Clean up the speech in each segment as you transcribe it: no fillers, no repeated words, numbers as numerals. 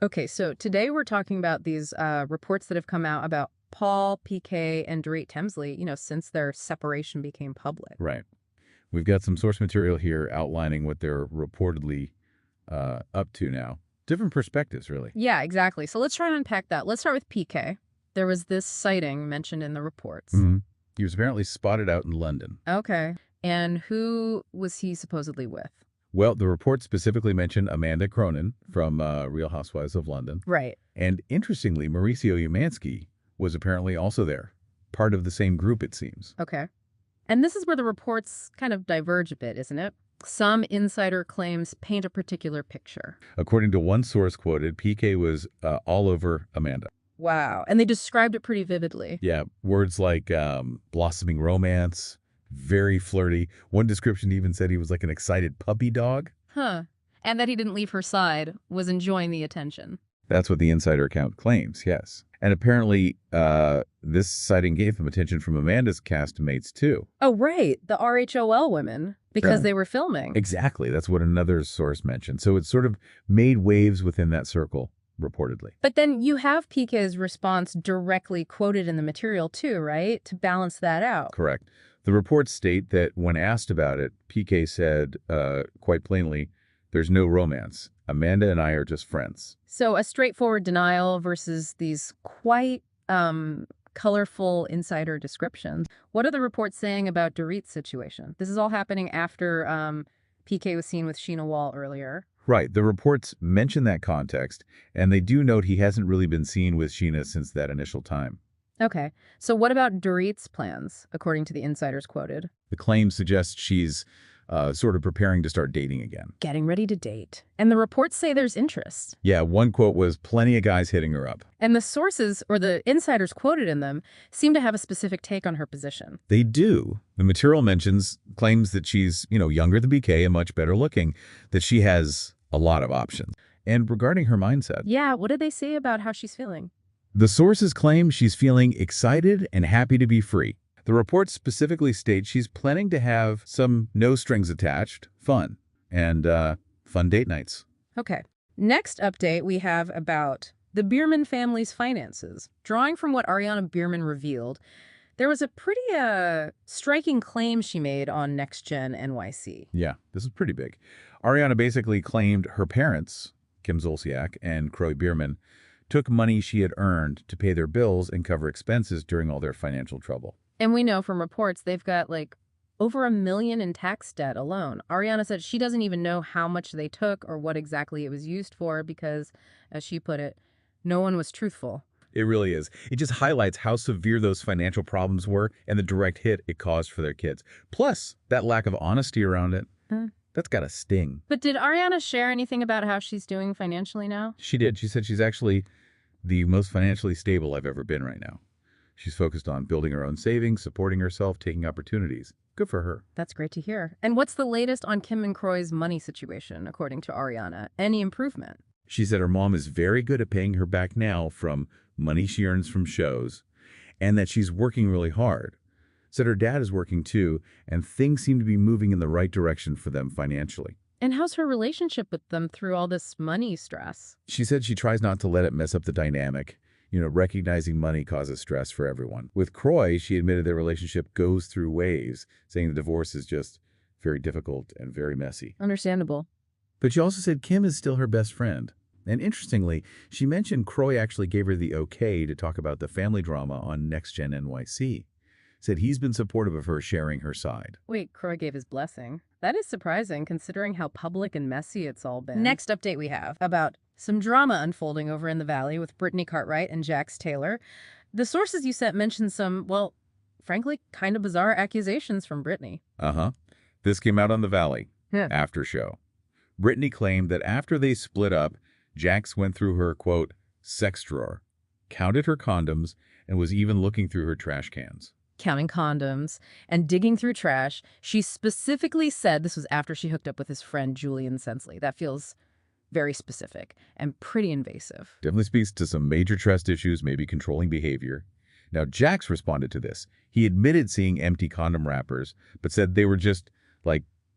Okay, so today we're talking about these reports that have come out about Paul, PK, and Dorit Kemsley, since their separation became public. Right. We've got some source material here outlining what they're reportedly up to now. Different perspectives, really. Yeah, exactly. So let's try and unpack that. Let's start with PK. There was this sighting mentioned in the reports. Mm-hmm. He was apparently spotted out in London. Okay. And who was he supposedly with? Well, the report specifically mentioned Amanda Cronin from Real Housewives of London. Right. And interestingly, Mauricio Umansky was apparently also there. Part of the same group, it seems. Okay. And this is where the reports kind of diverge a bit, isn't it? Some insider claims paint a particular picture. According to one source quoted, PK was all over Amanda. Wow. And they described it pretty vividly. Yeah, words like blossoming romance, very flirty. One description even said he was like an excited puppy dog. Huh. And that he didn't leave her side, was enjoying the attention. That's what the insider account claims, yes. And apparently, this sighting gave him attention from Amanda's castmates, too. Oh, right. The RHOL women, because Yeah. they were filming. Exactly. That's what another source mentioned. So it sort of made waves within that circle, reportedly. But then you have PK's response directly quoted in the material, too, right? To balance that out. Correct. The reports state that when asked about it, PK said, quite plainly, there's no romance. Amanda and I are just friends. So a straightforward denial versus these quite colorful insider descriptions. What are the reports saying about Dorit's situation? This is all happening after PK was seen with Sheena Wall earlier. Right. The reports mention that context, and they do note he hasn't really been seen with Sheena since that initial time. Okay. So what about Dorit's plans, according to the insiders quoted? The claim suggests she's sort of preparing to start dating again. Getting ready to date. And the reports say there's interest. Yeah, one quote was, plenty of guys hitting her up. And the sources, or the insiders quoted in them, seem to have a specific take on her position. They do. The material claims that she's, younger than BK and much better looking, that she has a lot of options. And regarding her mindset. Yeah, what did they say about how she's feeling? The sources claim she's feeling excited and happy to be free. The reports specifically state she's planning to have some no-strings-attached fun and fun date nights. Okay. Next update we have about the Biermann family's finances. Drawing from what Ariana Biermann revealed, there was a pretty striking claim she made on Next Gen NYC. Yeah, this is pretty big. Ariana basically claimed her parents, Kim Zolciak and Kroy Biermann, took money she had earned to pay their bills and cover expenses during all their financial trouble. And we know from reports they've got over $1 million in tax debt alone. Ariana said she doesn't even know how much they took or what exactly it was used for because, as she put it, no one was truthful. It really is. It just highlights how severe those financial problems were and the direct hit it caused for their kids. Plus, that lack of honesty around it, that's got a sting. But did Ariana share anything about how she's doing financially now? She did. She said she's actually the most financially stable I've ever been right now. She's focused on building her own savings, supporting herself, taking opportunities. Good for her. That's great to hear. And what's the latest on Kim and Kroy's money situation, according to Ariana? Any improvement? She said her mom is very good at paying her back now from money she earns from shows, and that she's working really hard. Said her dad is working too, and things seem to be moving in the right direction for them financially. And how's her relationship with them through all this money stress? She said she tries not to let it mess up the dynamic. Recognizing money causes stress for everyone. With Kroy, she admitted their relationship goes through waves, saying the divorce is just very difficult and very messy. Understandable. But she also said Kim is still her best friend. And interestingly, she mentioned Kroy actually gave her the okay to talk about the family drama on Next Gen NYC. Said he's been supportive of her sharing her side. Wait, Kroy gave his blessing. That is surprising, considering how public and messy it's all been. Next update we have about some drama unfolding over in the Valley with Brittany Cartwright and Jax Taylor. The sources you sent mentioned some, well, frankly, kind of bizarre accusations from Brittany. This came out on the Valley after show. Brittany claimed that after they split up, Jax went through her, quote, sex drawer, counted her condoms, and was even looking through her trash cans. Counting condoms and digging through trash. She specifically said this was after she hooked up with his friend Julian Sensley. That feels very specific and pretty invasive. Definitely speaks to some major trust issues, maybe controlling behavior. Now, Jax responded to this. He admitted seeing empty condom wrappers, but said they were just,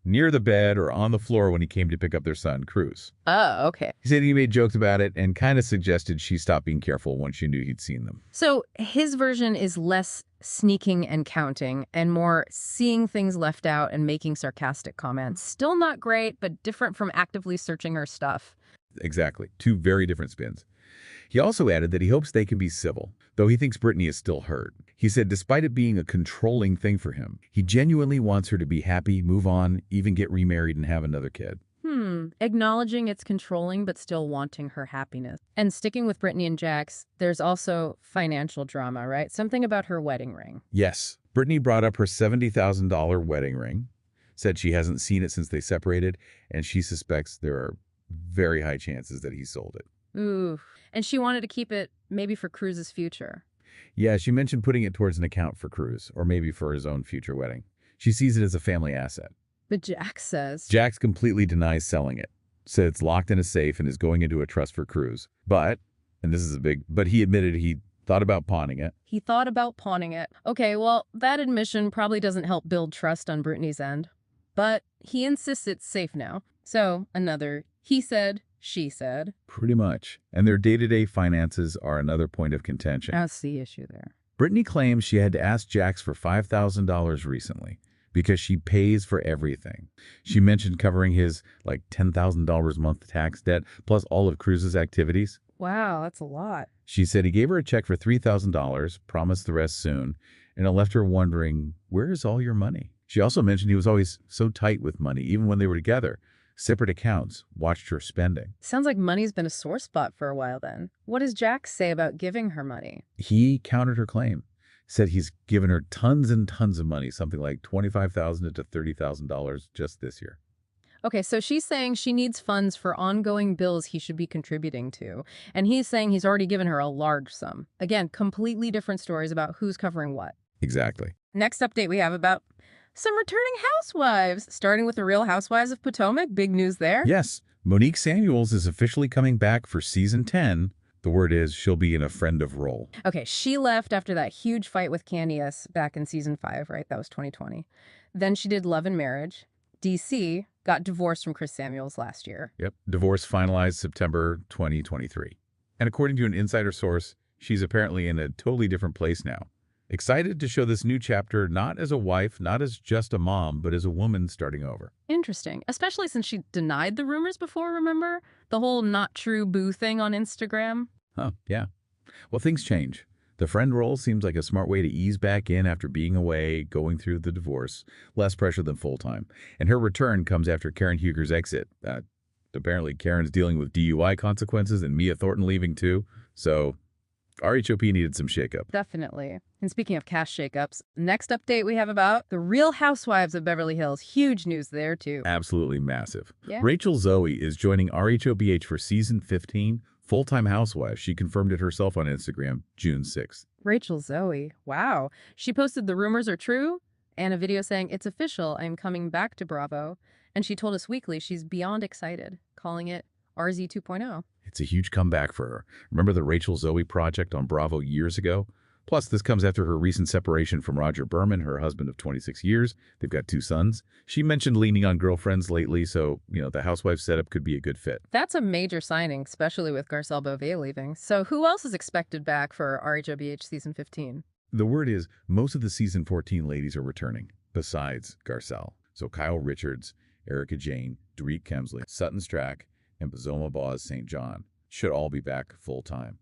near the bed or on the floor when he came to pick up their son, Cruz. Oh, okay. He said he made jokes about it and kind of suggested she stop being careful once she knew he'd seen them. So his version is less sneaking and counting and more seeing things left out and making sarcastic comments. Still not great, but different from actively searching her stuff. Exactly. Two very different spins. He also added that he hopes they can be civil, though he thinks Brittany is still hurt. He said despite it being a controlling thing for him, he genuinely wants her to be happy, move on, even get remarried and have another kid. Acknowledging it's controlling but still wanting her happiness. And sticking with Brittany and Jax, there's also financial drama, right? Something about her wedding ring. Yes. Brittany brought up her $70,000 wedding ring, said she hasn't seen it since they separated, and she suspects there are very high chances that he sold it. Ooh. And she wanted to keep it maybe for Cruz's future. Yeah, she mentioned putting it towards an account for Cruz, or maybe for his own future wedding. She sees it as a family asset. But Jax says... Jax completely denies selling it, said it's locked in a safe and is going into a trust for Cruz. But, and this is a big, but he admitted he thought about pawning it. He thought about pawning it. Okay, well, that admission probably doesn't help build trust on Brittany's end. But he insists it's safe now. So, another he said, she said. Pretty much. And their day-to-day finances are another point of contention. That's the issue there. Brittany claims she had to ask Jax for $5,000 recently because she pays for everything. She mentioned covering his, like, $10,000 a month tax debt, plus all of Cruz's activities. Wow, that's a lot. She said he gave her a check for $3,000, promised the rest soon, and it left her wondering, where is all your money? She also mentioned he was always so tight with money, even when they were together. Separate accounts, watched her spending. Sounds like money's been a sore spot for a while then. What does Jax say about giving her money? He countered her claim. Said he's given her tons and tons of money, something like $25,000 to $30,000 just this year. Okay, so she's saying she needs funds for ongoing bills he should be contributing to. And he's saying he's already given her a large sum. Again, completely different stories about who's covering what. Exactly. Next update we have about some returning housewives, starting with the Real Housewives of Potomac. Big news there. Yes, Monique Samuels is officially coming back for season 10. The word is she'll be in a friend of RHOL. Okay, she left after that huge fight with Candiace back in season 5, right? That was 2020. Then she did Love and Marriage. DC got divorced from Chris Samuels last year. Yep, divorce finalized September 2023. And according to an insider source, she's apparently in a totally different place now. Excited to show this new chapter not as a wife, not as just a mom, but as a woman starting over. Interesting, especially since she denied the rumors before, remember? The whole not true boo thing on Instagram. Huh, yeah. Well, things change. The friend role seems like a smart way to ease back in after being away, going through the divorce. Less pressure than full-time. And her return comes after Karen Huger's exit. Apparently, Karen's dealing with DUI consequences and Mia Thornton leaving too. So RHOP needed some shakeup. Definitely. And speaking of cast shakeups, next update we have about the Real Housewives of Beverly Hills. Huge news there, too. Absolutely massive. Yeah. Rachel Zoe is joining RHOBH for season 15, full-time housewife. She confirmed it herself on Instagram, June 6th. Rachel Zoe. Wow. She posted the rumors are true and a video saying, it's official, I'm coming back to Bravo. And she told Us Weekly she's beyond excited, calling it RZ 2.0. It's a huge comeback for her. Remember the Rachel Zoe project on Bravo years ago? Plus, this comes after her recent separation from Rodger Berman, her husband of 26 years. They've got 2 sons. She mentioned leaning on girlfriends lately, so, the housewife setup could be a good fit. That's a major signing, especially with Garcelle Beauvais leaving. So who else is expected back for RHOBH season 15? The word is most of the season 14 ladies are returning, besides Garcelle. So Kyle Richards, Erika Jayne, Dorit Kemsley, Sutton Strack, and Bozoma Boz St. John should all be back full-time.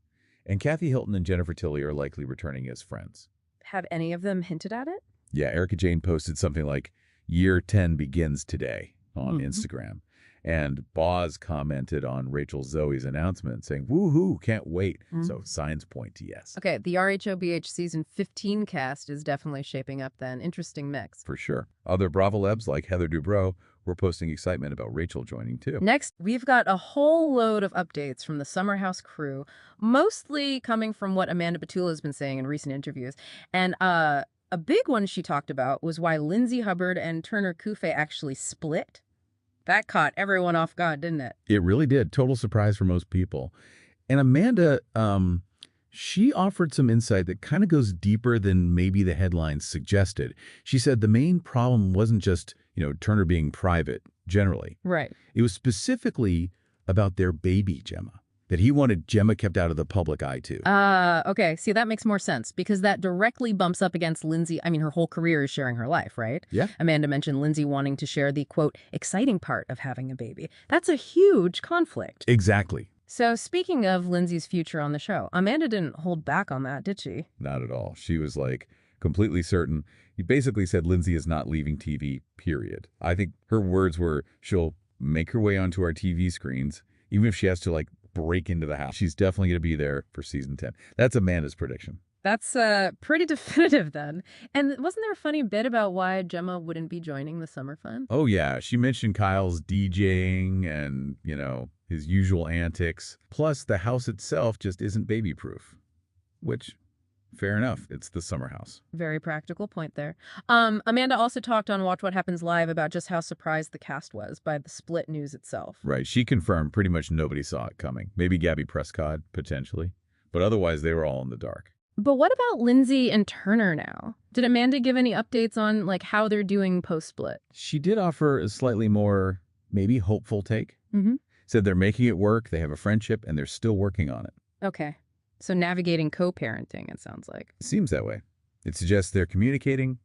And Kathy Hilton and Jennifer Tilly are likely returning as friends. Have any of them hinted at it? Yeah, Erika Jayne posted something like, year 10 begins today on Instagram. And Boz commented on Rachel Zoe's announcement saying, woohoo, can't wait. So signs point to yes. Okay, the RHOBH season 15 cast is definitely shaping up then. Interesting mix. For sure. Other Bravo-lebs like Heather Dubrow were posting excitement about Rachel joining too. Next, we've got a whole load of updates from the Summer House crew, mostly coming from what Amanda Batula has been saying in recent interviews. And a big one she talked about was why Lindsay Hubbard and Turner Kufe actually split. That caught everyone off guard, didn't it? It really did. Total surprise for most people. And Amanda, she offered some insight that kind of goes deeper than maybe the headlines suggested. She said the main problem wasn't just Turner being private, generally. Right. It was specifically about their baby, Gemma, that he wanted Gemma kept out of the public eye, too. Okay. See, that makes more sense because that directly bumps up against Lindsay. I mean, her whole career is sharing her life, right? Yeah. Amanda mentioned Lindsay wanting to share the, quote, exciting part of having a baby. That's a huge conflict. Exactly. So speaking of Lindsay's future on the show, Amanda didn't hold back on that, did she? Not at all. She was like completely certain. He basically said Lindsay is not leaving TV, period. I think her words were, she'll make her way onto our TV screens, even if she has to like break into the house. She's definitely going to be there for season 10. That's Amanda's prediction. That's pretty definitive then. And wasn't there a funny bit about why Gemma wouldn't be joining the summer fun? Oh, yeah. She mentioned Kyle's DJing and, his usual antics. Plus, the house itself just isn't baby-proof, which, fair enough. It's the summer house. Very practical point there. Amanda also talked on Watch What Happens Live about just how surprised the cast was by the split news itself. Right. She confirmed pretty much nobody saw it coming. Maybe Gabby Prescott, potentially. But otherwise, they were all in the dark. But what about Lindsay and Turner now? Did Amanda give any updates on how they're doing post-split? She did offer a slightly more, maybe hopeful take. Mm-hmm. Said they're making it work, they have a friendship, and they're still working on it. Okay. So navigating co-parenting, it sounds like. Seems that way. It suggests they're communicating,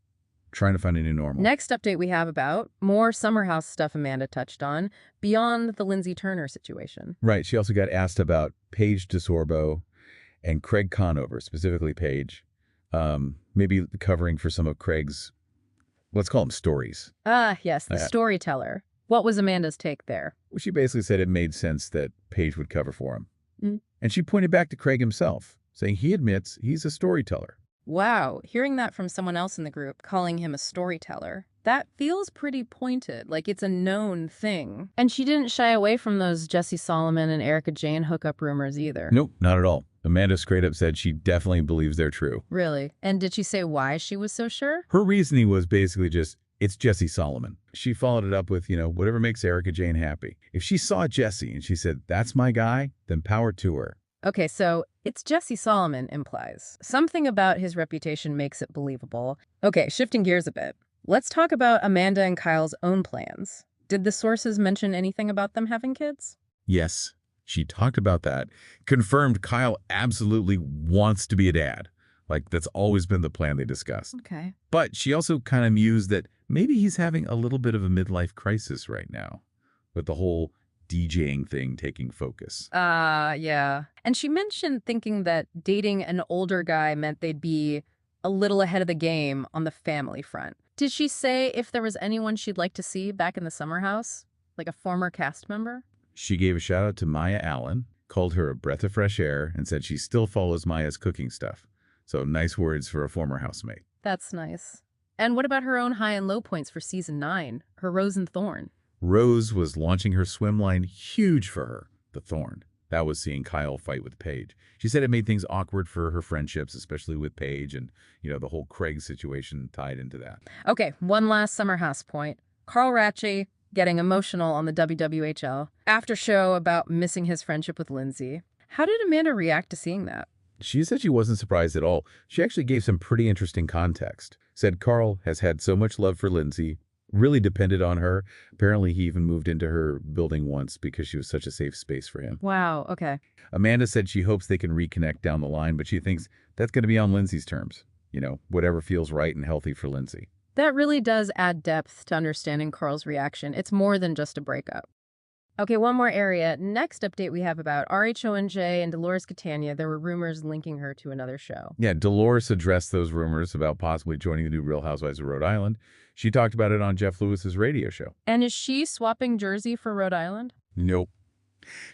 trying to find a new normal. Next update we have about more summer house stuff Amanda touched on, beyond the Lindsay Turner situation. Right. She also got asked about Paige DeSorbo and Craig Conover, specifically Paige, maybe covering for some of Craig's, let's call them stories. Yes, the storyteller. What was Amanda's take there? Well, she basically said it made sense that Paige would cover for him. Mm. And she pointed back to Craig himself, saying he admits he's a storyteller. Wow, hearing that from someone else in the group, calling him a storyteller, that feels pretty pointed, like it's a known thing. And she didn't shy away from those Jesse Solomon and Erika Jayne hookup rumors either. Nope, not at all. Amanda straight up said she definitely believes they're true. Really? And did she say why she was so sure? Her reasoning was basically just, it's Jesse Solomon. She followed it up with, whatever makes Erika Jayne happy. If she saw Jesse and she said, that's my guy, then power to her. Okay, so it's Jesse Solomon implies. Something about his reputation makes it believable. Okay, shifting gears a bit. Let's talk about Amanda and Kyle's own plans. Did the sources mention anything about them having kids? Yes, she talked about that. Confirmed Kyle absolutely wants to be a dad. That's always been the plan they discussed. Okay. But she also kind of mused that maybe he's having a little bit of a midlife crisis right now with the whole DJing thing taking focus. Yeah. And she mentioned thinking that dating an older guy meant they'd be a little ahead of the game on the family front. Did she say if there was anyone she'd like to see back in the summer house? Like a former cast member? She gave a shout out to Maya Allen, called her a breath of fresh air, and said she still follows Maya's cooking stuff. So nice words for a former housemate. That's nice. And what about her own high and low points for season 9, her Rose and Thorn? Rose was launching her swim line, huge for her, the Thorn. That was seeing Kyle fight with Paige. She said it made things awkward for her friendships, especially with Paige, and, the whole Craig situation tied into that. Okay, one last summer house point. Carl Ratchey getting emotional on the WWHL after show about missing his friendship with Lindsay. How did Amanda react to seeing that? She said she wasn't surprised at all. She actually gave some pretty interesting context. Said Carl has had so much love for Lindsay, really depended on her. Apparently, he even moved into her building once because she was such a safe space for him. Wow, okay. Amanda said she hopes they can reconnect down the line, but she thinks that's going to be on Lindsay's terms. Whatever feels right and healthy for Lindsay. That really does add depth to understanding Carl's reaction. It's more than just a breakup. Okay, one more area. Next update we have about RHONJ and Dolores Catania. There were rumors linking her to another show. Yeah, Dolores addressed those rumors about possibly joining the new Real Housewives of Rhode Island. She talked about it on Jeff Lewis's radio show. And is she swapping Jersey for Rhode Island? Nope.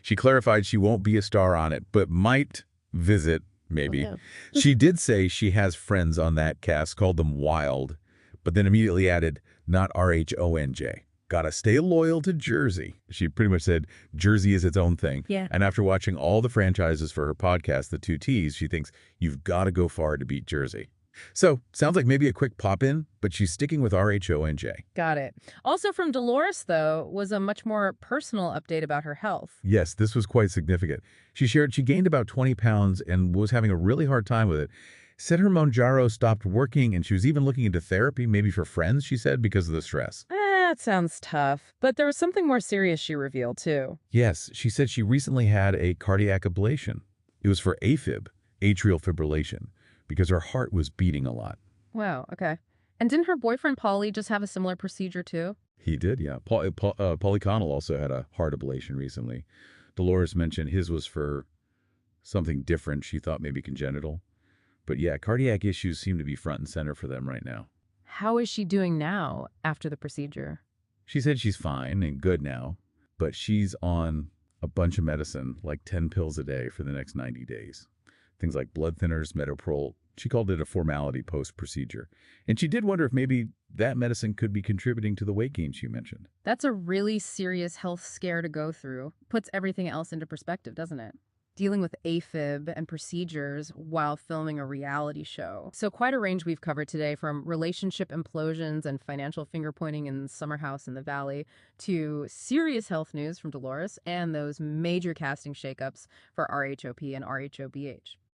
She clarified she won't be a star on it, but might visit, maybe. Oh, yeah. She did say she has friends on that cast, called them Wild, but then immediately added, not RHONJ. Gotta stay loyal to Jersey. She pretty much said Jersey is its own thing. Yeah. And after watching all the franchises for her podcast, The Two T's, she thinks you've got to go far to beat Jersey. So, sounds like maybe a quick pop-in, but she's sticking with RHONJ. Got it. Also from Dolores, though, was a much more personal update about her health. Yes, this was quite significant. She shared she gained about 20 pounds and was having a really hard time with it. Said her Monjaro stopped working, and she was even looking into therapy, maybe for friends, she said, because of the stress. That sounds tough, but there was something more serious she revealed, too. Yes, she said she recently had a cardiac ablation. It was for AFib, atrial fibrillation, because her heart was beating a lot. Wow, okay. And didn't her boyfriend Paulie just have a similar procedure, too? He did, yeah. Paulie Connell also had a heart ablation recently. Dolores mentioned his was for something different. She thought maybe congenital. But yeah, cardiac issues seem to be front and center for them right now. How is she doing now after the procedure? She said she's fine and good now, but she's on a bunch of medicine, like 10 pills a day for the next 90 days. Things like blood thinners, metoprolol. She called it a formality post-procedure. And she did wonder if maybe that medicine could be contributing to the weight gain she mentioned. That's a really serious health scare to go through. Puts everything else into perspective, doesn't it? Dealing with AFib and procedures while filming a reality show. So quite a range we've covered today, from relationship implosions and financial finger-pointing in Summer House in the Valley to serious health news from Dolores and those major casting shakeups for RHOP and RHOBH.